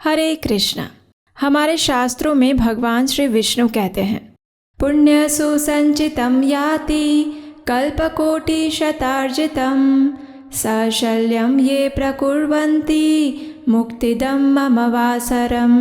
हरे कृष्णा। हमारे शास्त्रों में भगवान श्री विष्णु कहते हैं, पुण्य सुसंचितम याति कल्पकोटि शतार्जितम सशल्यम ये प्रकुर्वन्ति मुक्तिदम मम वासरम।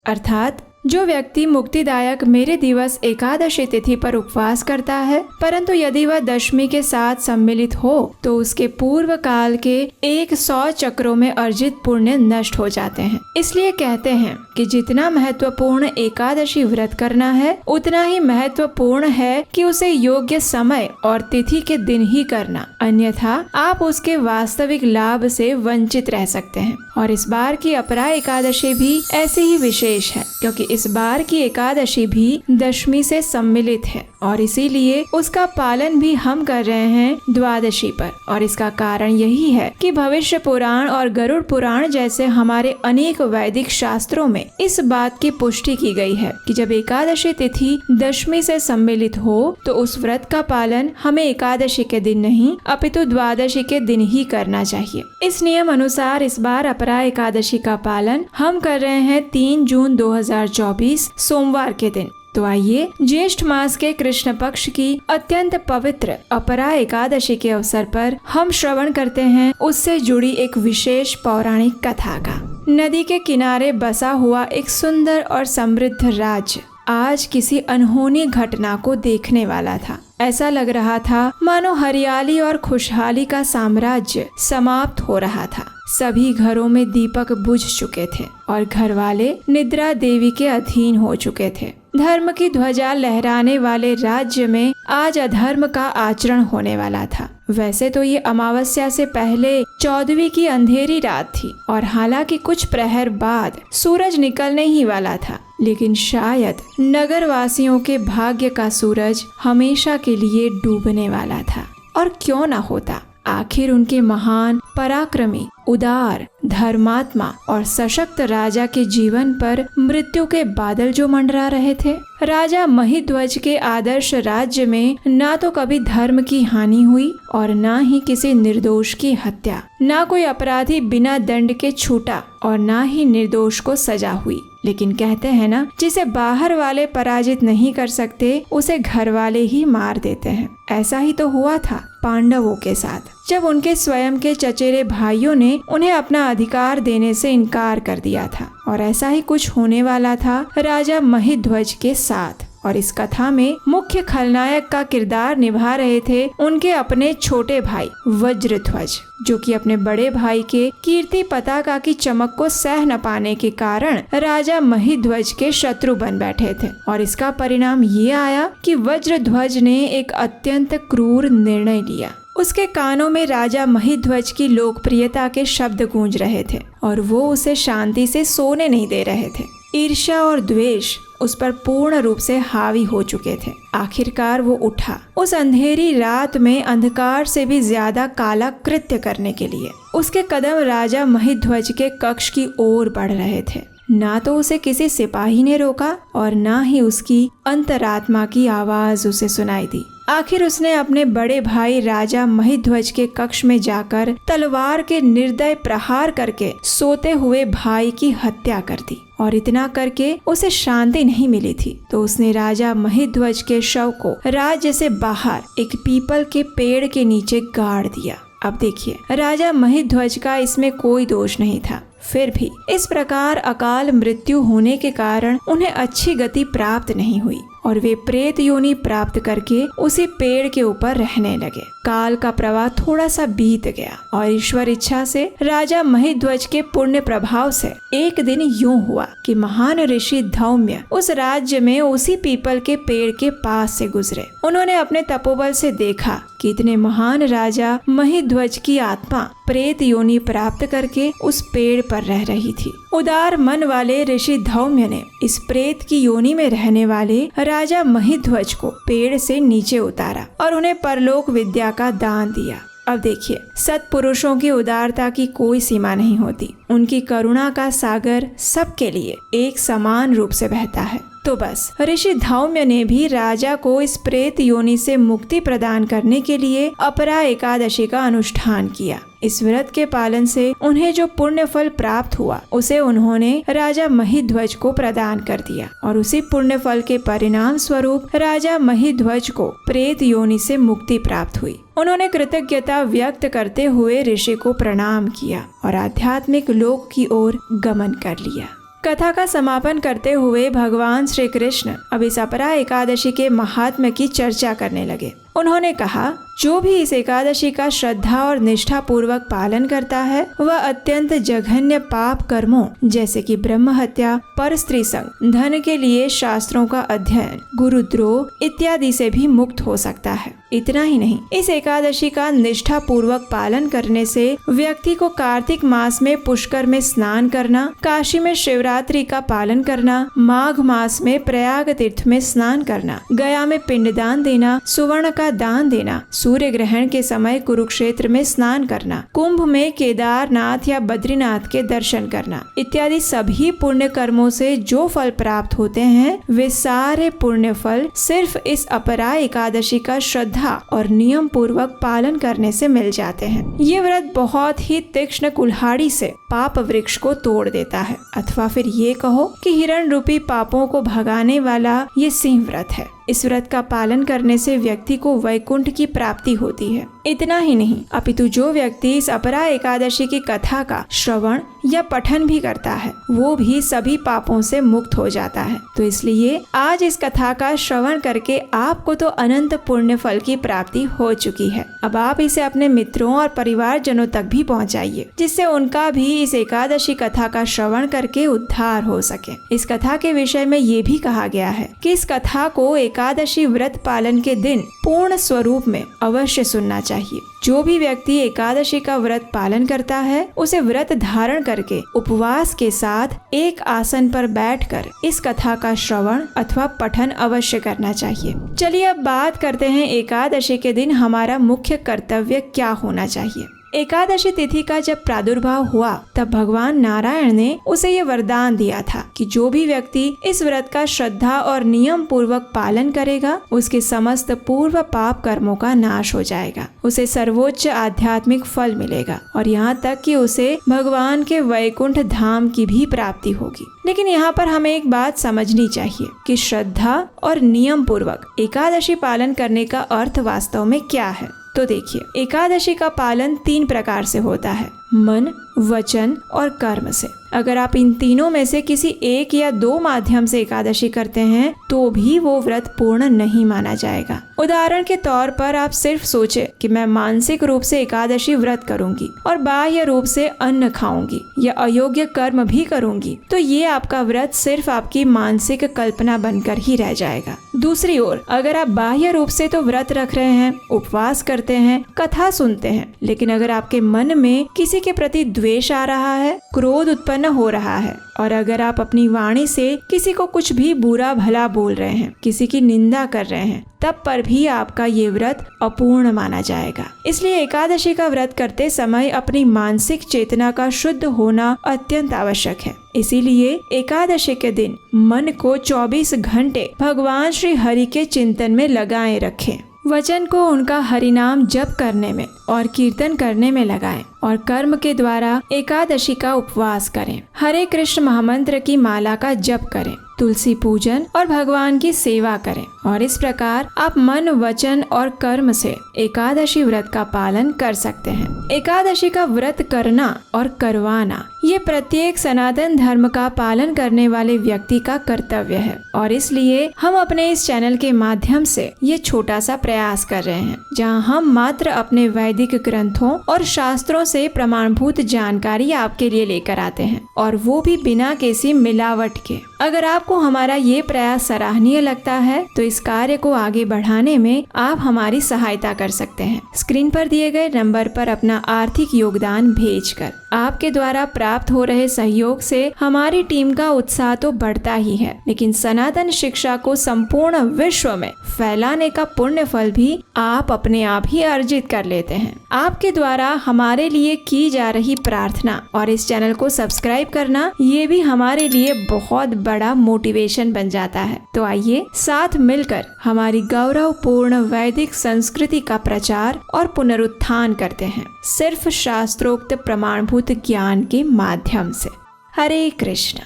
अर्थात जो व्यक्ति मुक्तिदायक मेरे दिवस एकादशी तिथि पर उपवास करता है, परंतु यदि वह दशमी के साथ सम्मिलित हो तो उसके पूर्व काल के 100 चक्रों में अर्जित पुण्य नष्ट हो जाते हैं। इसलिए कहते हैं कि जितना महत्वपूर्ण एकादशी व्रत करना है, उतना ही महत्वपूर्ण है कि उसे योग्य समय और तिथि के दिन ही करना, अन्यथा आप उसके वास्तविक लाभ से वंचित रह सकते हैं। और इस बार की अपरा एकादशी भी ऐसे ही विशेष है, क्योंकि इस बार की एकादशी भी दशमी से सम्मिलित है और इसीलिए उसका पालन भी हम कर रहे हैं द्वादशी पर। और इसका कारण यही है कि भविष्य पुराण और गरुड़ पुराण जैसे हमारे अनेक वैदिक शास्त्रों में इस बात की पुष्टि की गई है कि जब एकादशी तिथि दशमी से सम्मिलित हो तो उस व्रत का पालन हमें एकादशी के दिन नहीं अपितु द्वादशी के दिन ही करना चाहिए। इस नियम अनुसार इस बार अपरा एकादशी का पालन हम कर रहे हैं 3 जून 2024 सोमवार के दिन। तो आइए ज्येष्ठ मास के कृष्ण पक्ष की अत्यंत पवित्र अपरा एकादशी के अवसर पर हम श्रवण करते हैं उससे जुड़ी एक विशेष पौराणिक कथा का। नदी के किनारे बसा हुआ एक सुंदर और समृद्ध राज्य आज किसी अनहोनी घटना को देखने वाला था। ऐसा लग रहा था मानो हरियाली और खुशहाली का साम्राज्य समाप्त हो रहा था। सभी घरों में दीपक बुझ चुके थे और घर वाले निद्रा देवी के अधीन हो चुके थे। धर्म की ध्वजा लहराने वाले राज्य में आज अधर्म का आचरण होने वाला था। वैसे तो ये अमावस्या से पहले 14वीं की अंधेरी रात थी और हालांकि कुछ प्रहर बाद सूरज निकलने ही वाला था, लेकिन शायद नगर वासियों के भाग्य का सूरज हमेशा के लिए डूबने वाला था। और क्यों न होता, आखिर उनके महान, पराक्रमी, उदार, धर्मात्मा और सशक्त राजा के जीवन पर मृत्यु के बादल जो मंडरा रहे थे। राजा महिध्वज के आदर्श राज्य में ना तो कभी धर्म की हानि हुई और ना ही किसी निर्दोष की हत्या, ना कोई अपराधी बिना दंड के छूटा और ना ही निर्दोष को सजा हुई। लेकिन कहते हैं ना, जिसे बाहर वाले पराजित नहीं कर सकते उसे घर वाले ही मार देते हैं। ऐसा ही तो हुआ था पांडवों के साथ, जब उनके स्वयं के चचेरे भाइयों ने उन्हें अपना अधिकार देने से इनकार कर दिया था। और ऐसा ही कुछ होने वाला था राजा महिध्वज के साथ। और इस कथा में मुख्य खलनायक का किरदार निभा रहे थे उनके अपने छोटे भाई वज्रध्वज, जो कि अपने बड़े भाई के कीर्ति पताका की चमक को सह न पाने के कारण राजा महिध्वज के शत्रु बन बैठे थे। और इसका परिणाम ये आया कि वज्रध्वज ने एक अत्यंत क्रूर निर्णय लिया। उसके कानों में राजा महिध्वज की लोकप्रियता के शब्द गूंज रहे थे और वो उसे शांति से सोने नहीं दे रहे थे। ईर्ष्या और द्वेष उस पर पूर्ण रूप से हावी हो चुके थे। आखिरकार वो उठा उस अंधेरी रात में अंधकार से भी ज्यादा काला कृत्य करने के लिए। उसके कदम राजा महिध्वज के कक्ष की ओर बढ़ रहे थे। ना तो उसे किसी सिपाही ने रोका और ना ही उसकी अंतरात्मा की आवाज उसे सुनाई दी। आखिर उसने अपने बड़े भाई राजा महिध्वज के कक्ष में जाकर तलवार के निर्दय प्रहार करके सोते हुए भाई की हत्या कर दी। और इतना करके उसे शांति नहीं मिली थी तो उसने राजा महिध्वज के शव को राज्य से बाहर एक पीपल के पेड़ के नीचे गाड़ दिया। अब देखिए, राजा महिध्वज का इसमें कोई दोष नहीं था, फिर भी इस प्रकार अकाल मृत्यु होने के कारण उन्हें अच्छी गति प्राप्त नहीं हुई और वे प्रेत योनि प्राप्त करके उसी पेड़ के ऊपर रहने लगे। काल का प्रवाह थोड़ा सा बीत गया और ईश्वर इच्छा से राजा महिध्वज के पुण्य प्रभाव से एक दिन यूं हुआ कि महान ऋषि धौम्य उस राज्य में उसी पीपल के पेड़ के पास से गुजरे। उन्होंने अपने तपोबल से देखा कि इतने महान राजा महिध्वज की आत्मा प्रेत योनि प्राप्त करके उस पेड़ पर रह रही थी। उदार मन वाले ऋषि धौम्य ने इस प्रेत की योनि में रहने वाले राजा महिध्वज को पेड़ से नीचे उतारा और उन्हें परलोक विद्या का दान दिया। अब देखिए, सत्पुरुषों की उदारता की कोई सीमा नहीं होती। उनकी करुणा का सागर सबके लिए एक समान रूप से बहता है। तो बस ऋषि धौम्य ने भी राजा को इस प्रेत योनि से मुक्ति प्रदान करने के लिए अपरा एकादशी का अनुष्ठान किया। इस व्रत के पालन से उन्हें जो पुण्य फल प्राप्त हुआ उसे उन्होंने राजा महिध्वज को प्रदान कर दिया और उसी पुण्य फल के परिणाम स्वरूप राजा महिध्वज को प्रेत योनि से मुक्ति प्राप्त हुई। उन्होंने कृतज्ञता व्यक्त करते हुए ऋषि को प्रणाम किया और आध्यात्मिक लोक की ओर गमन कर लिया। कथा का समापन करते हुए भगवान श्री कृष्ण अब इस अपरा एकादशी के महात्म्य की चर्चा करने लगे। उन्होंने कहा, जो भी इस एकादशी का श्रद्धा और निष्ठा पूर्वक पालन करता है वह अत्यंत जघन्य पाप कर्मों जैसे कि ब्रह्म हत्या, पर स्त्री संग, धन के लिए शास्त्रों का अध्ययन, गुरुद्रोह इत्यादि से भी मुक्त हो सकता है। इतना ही नहीं, इस एकादशी का निष्ठा पूर्वक पालन करने से व्यक्ति को कार्तिक मास में पुष्कर में स्नान करना, काशी में शिवरात्रि का पालन करना, माघ मास में प्रयाग तीर्थ में स्नान करना, गया में पिंडदान देना, सुवर्ण का दान देना, सूर्य ग्रहण के समय कुरुक्षेत्र में स्नान करना, कुंभ में केदारनाथ या बद्रीनाथ के दर्शन करना इत्यादि सभी पुण्य कर्मों से जो फल प्राप्त होते हैं वे सारे पुण्य फल सिर्फ इस अपरा एकादशी का श्रद्धा और नियम पूर्वक पालन करने से मिल जाते हैं। ये व्रत बहुत ही तीक्ष्ण कुल्हाड़ी से पाप वृक्ष को तोड़ देता है, अथवा फिर ये कहो कि हिरण रूपी पापों को भगाने वाला ये सिंह व्रत है। इस व्रत का पालन करने से व्यक्ति को वैकुंठ की प्राप्ति होती है। इतना ही नहीं, अपितु जो व्यक्ति इस अपरा एकादशी की कथा का श्रवण या पठन भी करता है वो भी सभी पापों से मुक्त हो जाता है। तो इसलिए आज इस कथा का श्रवण करके आपको तो अनंत पुण्य फल की प्राप्ति हो चुकी है। अब आप इसे अपने मित्रों और परिवारजनों तक भी पहुंचाइए, जिससे उनका भी इस एकादशी कथा का श्रवण करके उद्धार हो सके। इस कथा के विषय में ये भी कहा गया है कि इस कथा को एकादशी व्रत पालन के दिन पूर्ण स्वरूप में अवश्य सुनना चाहिए। जो भी व्यक्ति एकादशी का व्रत पालन करता है उसे व्रत धारण करके उपवास के साथ एक आसन पर बैठकर इस कथा का श्रवण अथवा पठन अवश्य करना चाहिए। चलिए अब बात करते हैं एकादशी के दिन हमारा मुख्य कर्तव्य क्या होना चाहिए। एकादशी तिथि का जब प्रादुर्भाव हुआ तब भगवान नारायण ने उसे ये वरदान दिया था कि जो भी व्यक्ति इस व्रत का श्रद्धा और नियम पूर्वक पालन करेगा उसके समस्त पूर्व पाप कर्मों का नाश हो जाएगा, उसे सर्वोच्च आध्यात्मिक फल मिलेगा और यहाँ तक कि उसे भगवान के वैकुंठ धाम की भी प्राप्ति होगी। लेकिन यहाँ पर हमें एक बात समझनी चाहिए कि श्रद्धा और नियम पूर्वक एकादशी पालन करने का अर्थ वास्तव में क्या है। तो देखिए, एकादशी का पालन 3 प्रकार से होता है, मन, वचन और कर्म से। अगर आप इन तीनों में से किसी एक या 2 माध्यम से एकादशी करते हैं तो भी वो व्रत पूर्ण नहीं माना जाएगा। उदाहरण के तौर पर आप सिर्फ सोचे कि मैं मानसिक रूप से एकादशी व्रत करूंगी और बाह्य रूप से अन्न खाऊंगी या अयोग्य कर्म भी करूंगी, तो ये आपका व्रत सिर्फ आपकी मानसिक कल्पना बनकर ही रह जाएगा। दूसरी ओर अगर आप बाह्य रूप से तो व्रत रख रहे हैं, उपवास करते हैं, कथा सुनते हैं, लेकिन अगर आपके मन में किसी के प्रति द्वेष आ रहा है, क्रोध उत्पन्न हो रहा है और अगर आप अपनी वाणी से किसी को कुछ भी बुरा भला बोल रहे हैं, किसी की निंदा कर रहे हैं, तब पर भी आपका ये व्रत अपूर्ण माना जाएगा। इसलिए एकादशी का व्रत करते समय अपनी मानसिक चेतना का शुद्ध होना अत्यंत आवश्यक है। इसीलिए एकादशी के दिन मन को 24 घंटे भगवान श्री हरि के चिंतन में लगाए रखें। वचन को उनका हरिनाम जप करने में और कीर्तन करने में लगाएं और कर्म के द्वारा एकादशी का उपवास करें। हरे कृष्ण महामंत्र की माला का जप करें, तुलसी पूजन और भगवान की सेवा करें और इस प्रकार आप मन, वचन और कर्म से एकादशी व्रत का पालन कर सकते हैं। एकादशी का व्रत करना और करवाना ये प्रत्येक सनातन धर्म का पालन करने वाले व्यक्ति का कर्तव्य है और इसलिए हम अपने इस चैनल के माध्यम से ये छोटा सा प्रयास कर रहे हैं, जहां हम मात्र अपने वैदिक ग्रंथों और शास्त्रों से प्रमाणभूत जानकारी आपके लिए लेकर आते हैं और वो भी बिना किसी मिलावट के। अगर आपको हमारा ये प्रयास सराहनीय लगता है तो इस कार्य को आगे बढ़ाने में आप हमारी सहायता कर सकते हैं। स्क्रीन पर दिए गए नंबर पर अपना आर्थिक योगदान भेजकर आपके द्वारा प्राप्त हो रहे सहयोग से हमारी टीम का उत्साह तो बढ़ता ही है, लेकिन सनातन शिक्षा को संपूर्ण विश्व में फैलाने का पुण्य फल भी आप अपने आप ही अर्जित कर लेते हैं। आपके द्वारा हमारे लिए की जा रही प्रार्थना और इस चैनल को सब्सक्राइब करना, ये भी हमारे लिए बहुत बड़ा मोटिवेशन बन जाता है। तो आइए साथ मिलकर हमारी गौरवपूर्ण वैदिक संस्कृति का प्रचार और पुनरुत्थान करते हैं, सिर्फ शास्त्रोक्त प्रमाणभूत ज्ञान के माध्यम से। हरे कृष्ण।